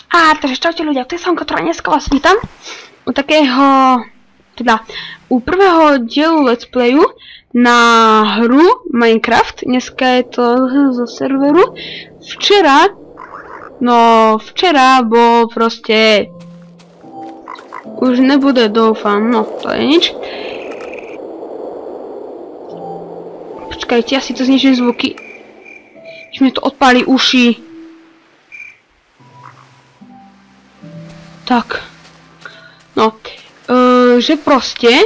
Takže čaute ľudia, to je Samko, ktorá dneska vás vítam u takého, u prvého dielu let's playu na hru Minecraft. Dneska je to zo serveru. Včera bol proste, už nebude, doufám, no to je nič. Počkajte, ja si to znižím zvuky, že mi to odpálí uši. Tak, no, že proste,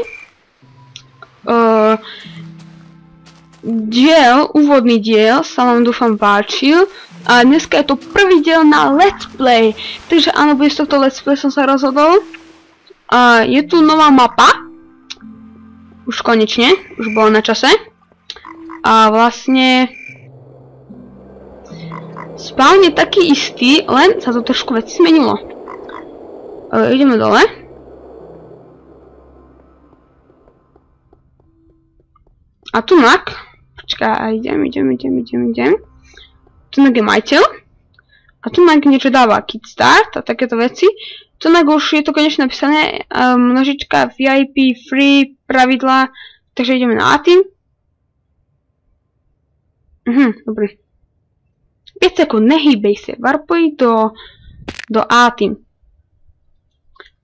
úvodný diel sa vám dúfam páčil a dneska je to prvý diel na let's play, takže áno, bez tohto let's play som sa rozhodol. Je tu nová mapa, už konečne, už bola na čase a vlastne spawn je taký istý, len sa to trošku veci zmenilo. Ideme dole. A tunak, počkaj, idem. Tunak je majiteľ. A tunak niečo dáva, kit start a takéto veci. Tunak už je to konečne napísané, množička VIP, free, pravidla, takže ideme na A-team. Dobre. 5 sekúnd, nehýbej sa, warpuj do A-team.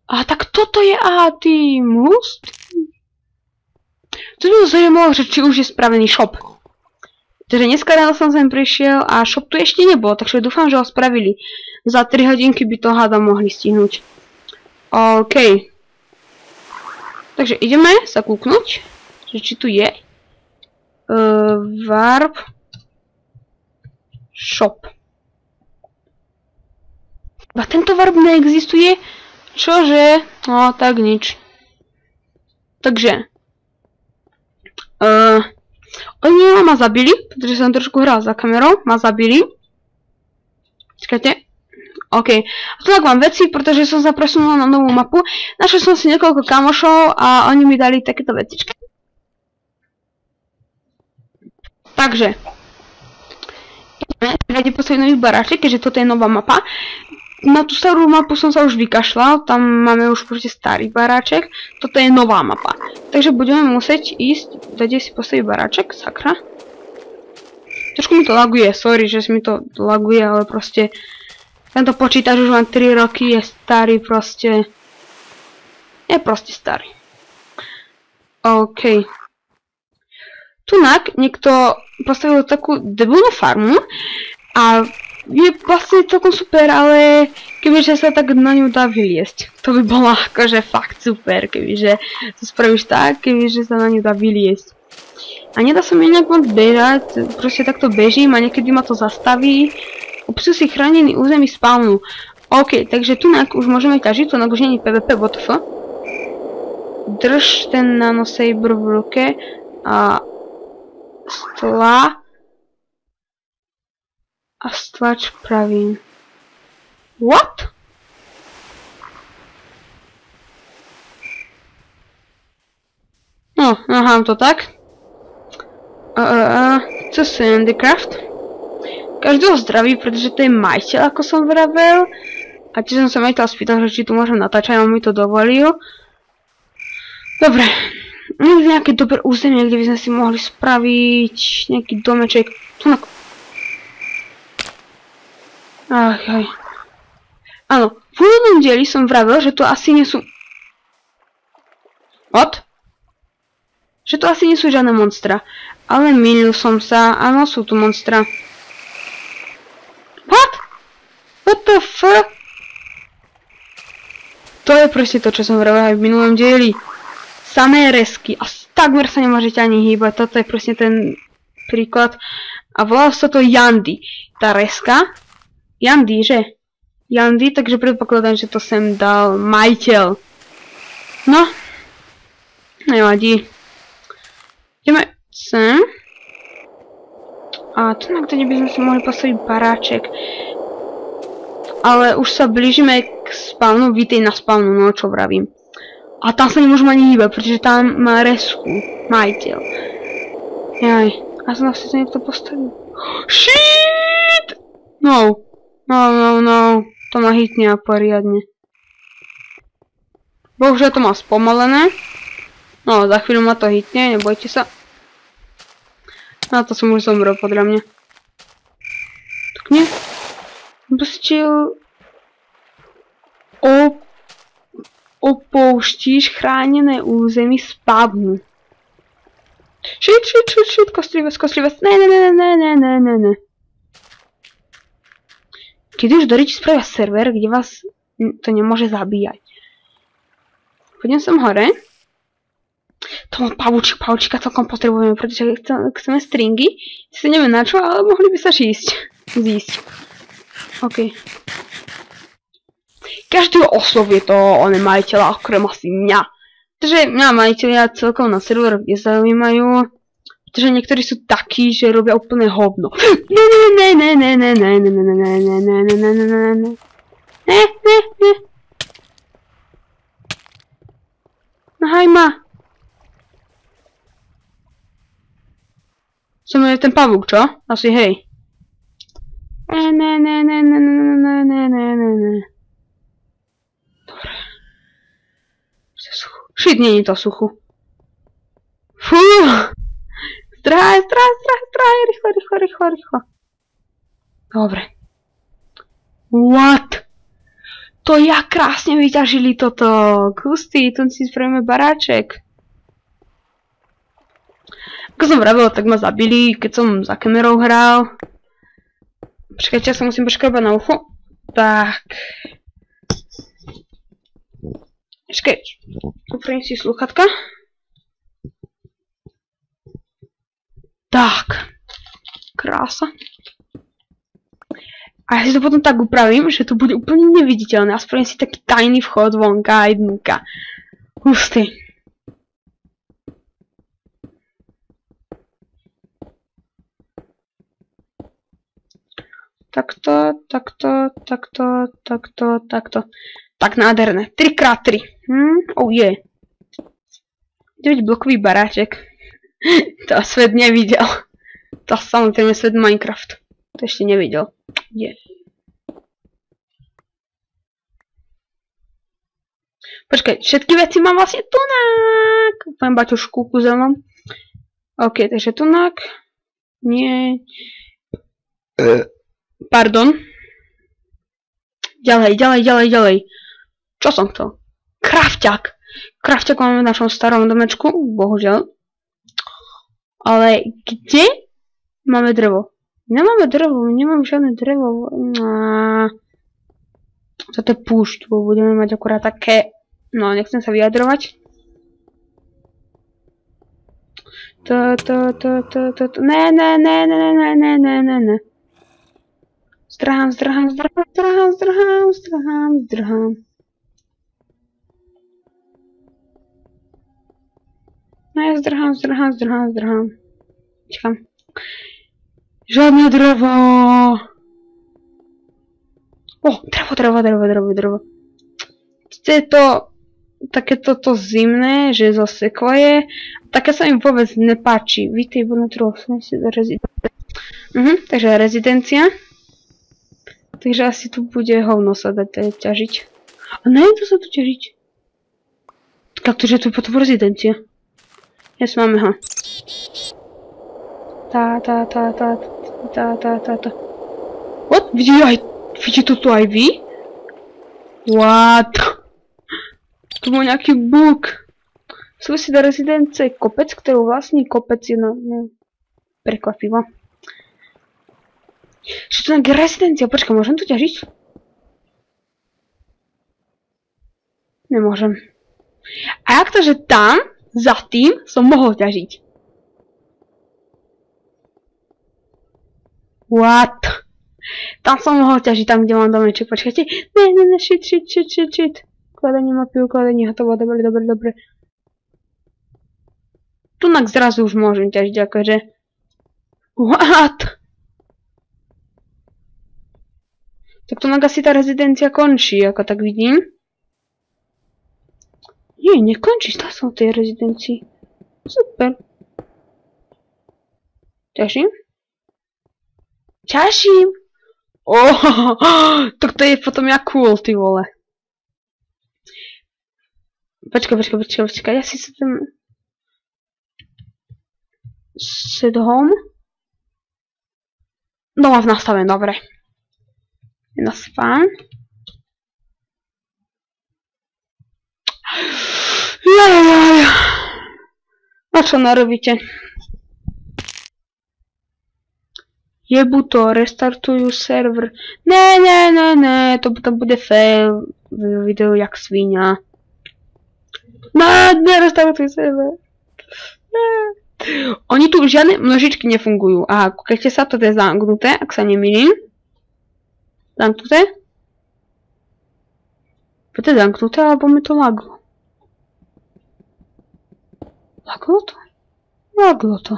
Tak toto je A-team, To by sa zaujímalo, že či už je spravený shop. Takže dneska ráno som sem prišiel a shop tu ešte nebol, takže dúfam, že ho spravili. Za 3 hodinky by to hádam mohli stihnúť. OK. Takže ideme sa kúknuť, že či tu je. Warp shop. A tento warp neexistuje? Čože? No, tak nič. Takže. Oni ma zabili, pretože som trošku hral za kamerou. Ma zabili. Čakajte. OK. A tu tak mám veci, pretože som sa presunul na novú mapu. Našiel som si niekoľko kamošov a oni mi dali takéto vecičky. Takže. Ideme postaviť nový baráček, keďže toto je nová mapa. Na tú starú mapu som sa už vykašľal, tam máme už proste starý baráček, toto je nová mapa. Takže budeme musieť ísť, kde si postaviť baráček, sakra. Trošku mi to laguje, sorry, že mi to laguje, ale proste tento počítač už mám 3 roky, je starý proste. Je proste starý. OK. Tunak niekto postavil takú debilnú farmu a je vlastne celkom super, ale kebyže sa tak na ňu dá vyliesť. To by bolo akože fakt super, kebyže to spravíš tak, kebyže sa na ňu dá vyliesť. A nedá sa mi nejak moc bežať, proste takto bežím a niekedy ma to zastaví. Opisuj si chránený území spawnu. OK, takže tunak už môžeme ťažiť, tunak už nie je PvP, WTF. Drž ten nanosaber v ruke a stlač pravým. What? No, nahám to tak. Co sú Handicraft? Každého zdraví, pretože to je majiteľ, ako som vravel. A tiež som sa majiteľ spýtal, že či tu môžem natáčať, on mi to dovolil. Dobre. Nejaké dobré územie, kde by sme si mohli spraviť nejaký domeček. Áno, v úvodnom dieli som vravel, že to asi nie sú... What? Že to asi nie sú žiadne monstra. Ale mýlil som sa, áno, sú tu monstra. What? What the fuck? To je proste to, čo som vravel aj v minulom dieli. Samé resky a takmer sa nemôžete ani hýbať, toto je presne ten príklad. A volalo sa to Yandy. Tá reska... Yandy, že? Yandy, takže predpokladám, že to sem dal majiteľ. No. Nevadí. Ideme sem. A tu na kde by sme si mohli postaviť baráček. Ale už sa blížime k spawnu, vítej na spawnu, no čo vravím. A tam sa nemôžem ani hýbať, pretože tam má resku. Majiteľ. Jaj. A som sa niekto postavil. Shit! No. No. To ma hitne a poriadne. Bohužiaľ to má spomalené. No, za chvíľu ma to hitne, nebojte sa. Na to som už zomrel, podľa mňa. Tak nie. Pustil... Opouštíš chránené území spavnu. Shit, kostlivec. Ne. Keď už Dorič spravia server, kde vás to nemôže zabíjať. Chodím sem hore. To má pavúčika celkom potrebujeme, pretože chceme stringy. Si neviem na čo, ale mohli by sa zísť. OK. Každý oslovuje to majiteľa, okrem asi mňa. Takže mňa majiteľia celkom na server nezaujímajú. Pretože niektorí sú takí, že robia úplne hovno. Nahaj ma. Som je ten pavúk, čo? Asi hej. Ne. Dobre. Shit, nie je to suchu. Fú. Zdrhaj, rýchlo. Dobre. What? To jak krásne vyťažili toto. Kusty, tu si spravíme baráček. Ako som vravil, tak ma zabili, keď som za kamerou hral. Počkajte, ja sa musím poškrabať na ucho. Tak. Počkaj, upriem si sluchatka. Tak. Krása. A ja si to potom tak upravím, že to bude úplne neviditeľné. A spravím si taký tajný vchod vonka aj dnuka. Hustý. Takto. Tak nádherné. 3x3. Oh yeah. 9 blokový baráček. To svet nevidel. To samozrejme svet Minecraft. To ešte nevidel. Yeah. Počkaj, všetky veci mám vlastne tunak. Poviem baťušku kúzelnom. OK, takže tunak. Nie. Pardon. Ďalej. Čo som to? Krafťak. Krafťak máme v našom starom domečku, bohužiaľ. Ale kde máme drevo? Nemáme drevo, nemám žiadne drevo. Toto je púšť, bo budeme mať akurát také... No, nechcem sa vyjadrovať. Ne. Zdrhám. No ja zdrhám. Čakám. Žiadne drevo. O, drevo. Sice je to takéto zimné, že zo sekvoje. Také sa im vôbec nepáči. Vítej, vnútro, takže rezidencia. Takže asi tu bude hovno sa dať ťažiť. A ne, to sa tu ťažiť. Takže tu je potom rezidencia. Yes, máme ho. What? Vidíte to aj vy? What? To bol nejaký bug. Súvisí do rezidence kopec, ktorú vlastní kopec je prekvapivo. Že to nejaká rezidencia, počkaj, môžem tu ťažiť? Nemôžem. A jak to, že tam, za tým, som mohol ťažiť? What? Tam som mohol ťažiť, tam, kde mám domeček, počkajte. Ne, shit. Kladanie mapy, hotovo, dobre. Tunak zrazu už môžem ťažiť, akože. What? Tak tunak asi tá rezidencia končí, ako tak vidím. Nie, nekončí, stále som v tej rezidencii. Super. Ťažím. Tak to je potom jak cool, ty vole. Počkaj, ja si sa tam... Set home. Domov nastavím, dobre. Na spam. No čo narobíte? Jebu to, restartujú server. Ne, to bude fail. Video jak svinia. Nerestartuj server. Oni tu žiadne množičky nefungujú. Aha, kúkajte sa, to je zamknuté, ak sa nemýlim. Zamknuté? To je zamknuté, alebo mi to laglo. Laglo to.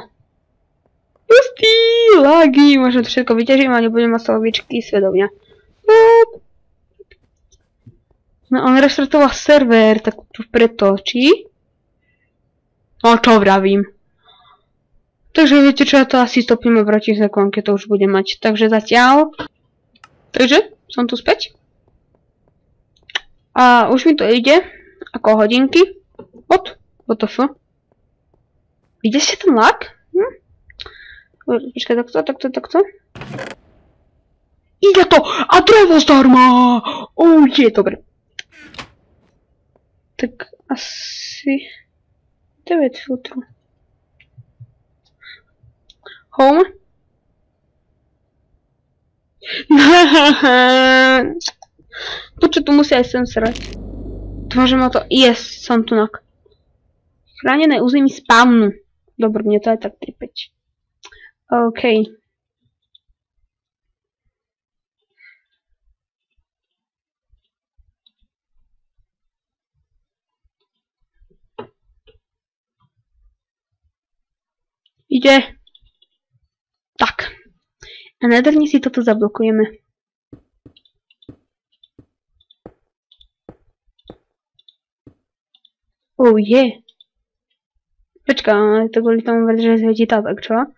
Pustí, lagy, možno to všetko vyťažím a nebudem mať slovičky svedovňa. No, on restartoval server, tak to preto, či? No, čo vravím. Takže viete čo, ja to asi stopím a vrátim sa k vám, keď to už budem mať. Takže zatiaľ. Takže, som tu späť. A už mi to ide, ako hodinky. WTF. Ide si ten lag? Počkaj, takto. Ide to! A drevo zdarma! Je, dobre. Tak asi 9 filtrov. Home. Počuť, tu musí aj sem srať. Môžem o to... Yes, som tu nak. Chránené území spawnu. Dobre, mne to aj tak 3-5. OK. Ide. Tak. A nádherne si toto zablokujeme. Počkaj, to kvôli tomu, že zvedí tá, tak čo?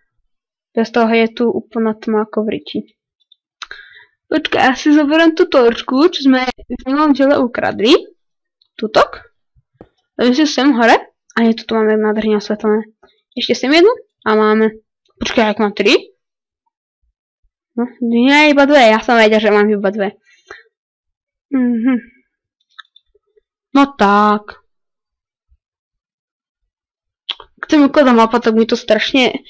Bez toho je tu úplná tma ako v riti. Počkaj, ja si zoberiem tú torčku, čo sme v minulom diele ukradli. Tutok. Dajme si sem hore. A nie, tu máme nádherne osvetlené. Ešte sem jednu? A máme. Počkaj, ak mám 3? No, nie, iba 2. Ja som vedel, že mám iba 2. No tak. Keď mi ukladá mapa, tak mi to strašne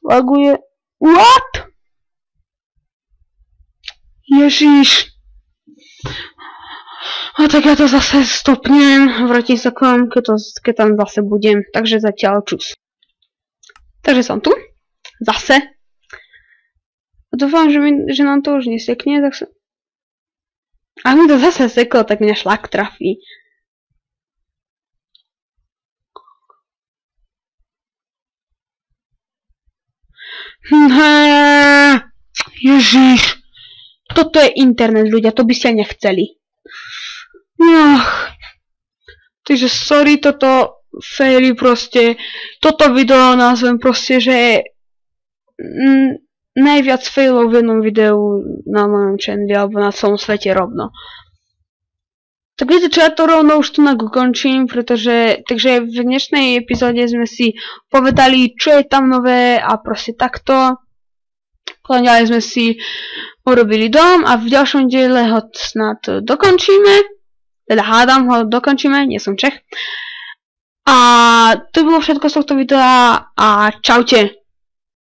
laguje. What? Ježiš. A tak ja to zase stopnem. Vrátim sa k vám, keď tam zase budem. Takže zatiaľ čus. Takže som tu. Zase. A dúfam, že nám to už nesekne, tak sa... A mi to zase seklo, tak mňa šlak trafí. Ježiš. Toto je internet, ľudia, to by ste nechceli. Takže sorry, toto faily proste. Toto video nazvem proste, že najviac failov v jednom videu na mojom channeli alebo na celom svete rovno. Tak viete čo, ja to rovno už tu ukončím, pretože takže v dnešnej epizóde sme si povedali, čo je tam nové a proste takto. Ďalej sme si urobili dom a v ďalšom diele ho snad dokončíme. Teda hádam ho dokončíme, nie som Čech. A to bolo všetko z tohto videa a čaute.